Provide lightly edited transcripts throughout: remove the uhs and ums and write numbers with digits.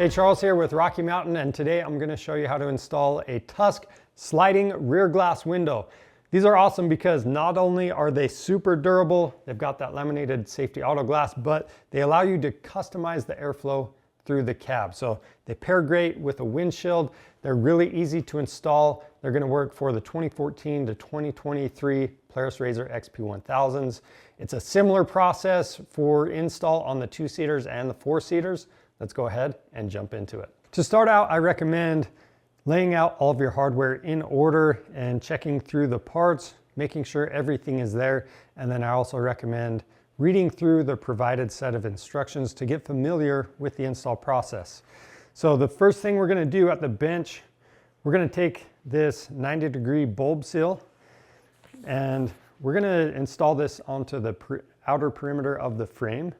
Hey, Charles here with Rocky Mountain, and today I'm going to show you how to install a Tusk sliding rear glass window. These are awesome because not only are they super durable, they've got that laminated safety auto glass, but they allow you to customize the airflow through the cab. So they pair great with a windshield. They're really easy to install. They're going to work for the 2014 to 2023 Polaris RZR XP 1000s. It's a similar process for install on the 2-seaters and the 4-seaters. Let's go ahead and jump into it. To start out, I recommend laying out all of your hardware in order and checking through the parts, making sure everything is there. And then I also recommend reading through the provided set of instructions to get familiar with the install process. So the first thing we're going to do at the bench, we're going to take this 90-degree bulb seal and we're going to install this onto the outer perimeter of the frame.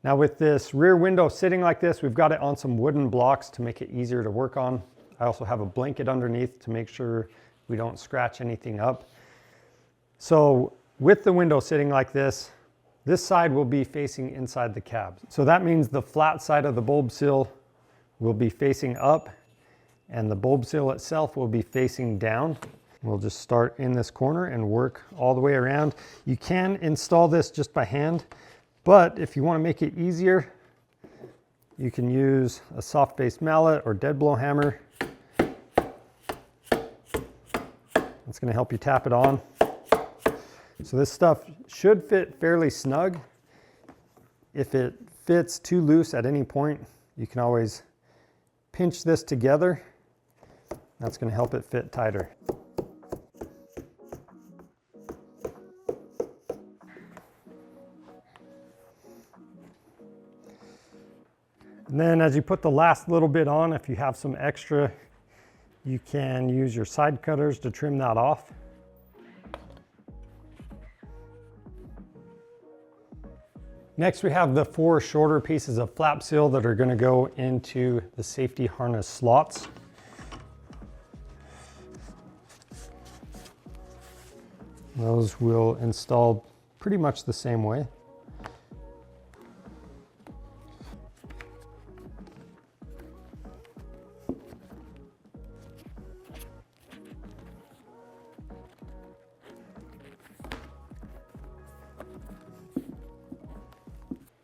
Now with this rear window sitting like this, we've got it on some wooden blocks to make it easier to work on. I also have a blanket underneath to make sure we don't scratch anything up. So with the window sitting like this side will be facing inside the cab. So that means the flat side of the bulb seal will be facing up and the bulb seal itself will be facing down. We'll just start in this corner and work all the way around. You can install this just by hand, but if you want to make it easier, you can use a soft base mallet or dead blow hammer. It's going to help you tap it on. So this stuff should fit fairly snug. If it fits too loose at any point, you can always pinch this together. That's going to help it fit tighter. And then as you put the last little bit on, if you have some extra, you can use your side cutters to trim that off. Next, we have the 4 shorter pieces of flap seal that are going to go into the safety harness slots. Those will install pretty much the same way.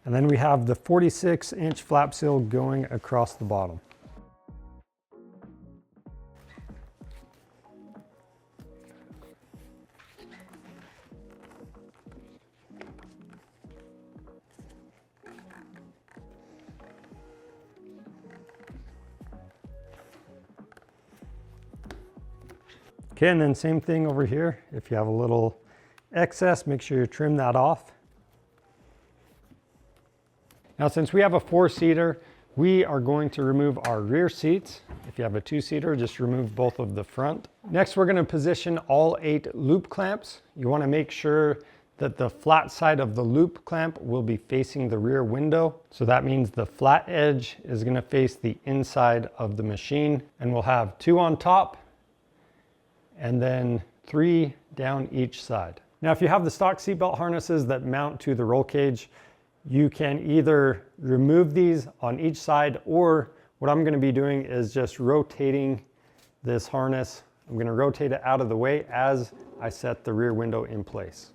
And then we have the 46-inch flap seal going across the bottom. Okay, and then same thing over here. If you have a little excess, make sure you trim that off. Now, since we have a 4-seater, we are going to remove our rear seats. If you have a 2-seater, just remove both of the front. Next, we're going to position all 8 loop clamps. You want to make sure that the flat side of the loop clamp will be facing the rear window. So that means the flat edge is going to face the inside of the machine. And we'll have 2 on top and then 3 down each side. Now, if you have the stock seatbelt harnesses that mount to the roll cage, you can either remove these on each side, or what I'm going to be doing is just rotating this harness. I'm going to rotate it out of the way as I set the rear window in place.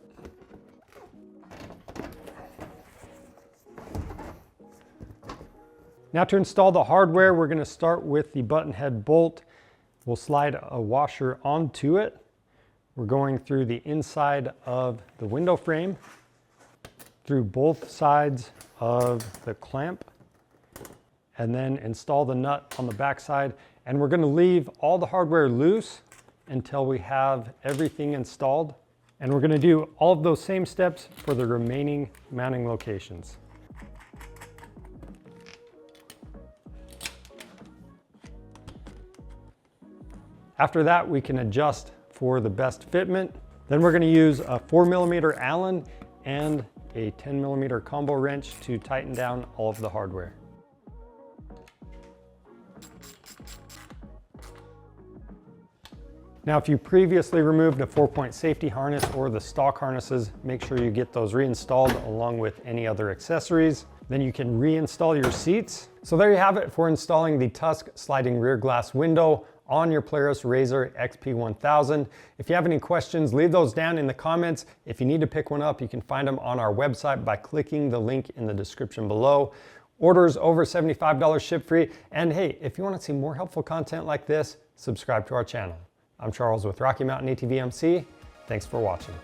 Now to install the hardware, we're going to start with the button head bolt. We'll slide a washer onto it. We're going through the inside of the window frame, through both sides of the clamp, and then install the nut on the back side. And we're going to leave all the hardware loose until we have everything installed. And we're going to do all of those same steps for the remaining mounting locations. After that, we can adjust for the best fitment. Then we're going to use a 4mm Allen and a 10mm combo wrench to tighten down all of the hardware. Now, if you previously removed a 4-point safety harness or the stock harnesses, make sure you get those reinstalled along with any other accessories. then you can reinstall your seats. So there you have it for installing the Tusk sliding rear glass window on your Polaris RZR XP 1000. If you have any questions, leave those down in the comments. If you need to pick one up, you can find them on our website by clicking the link in the description below. Orders over $75 ship free. And hey, if you want to see more helpful content like this, subscribe to our channel. I'm Charles with Rocky Mountain ATV MC. Thanks for watching.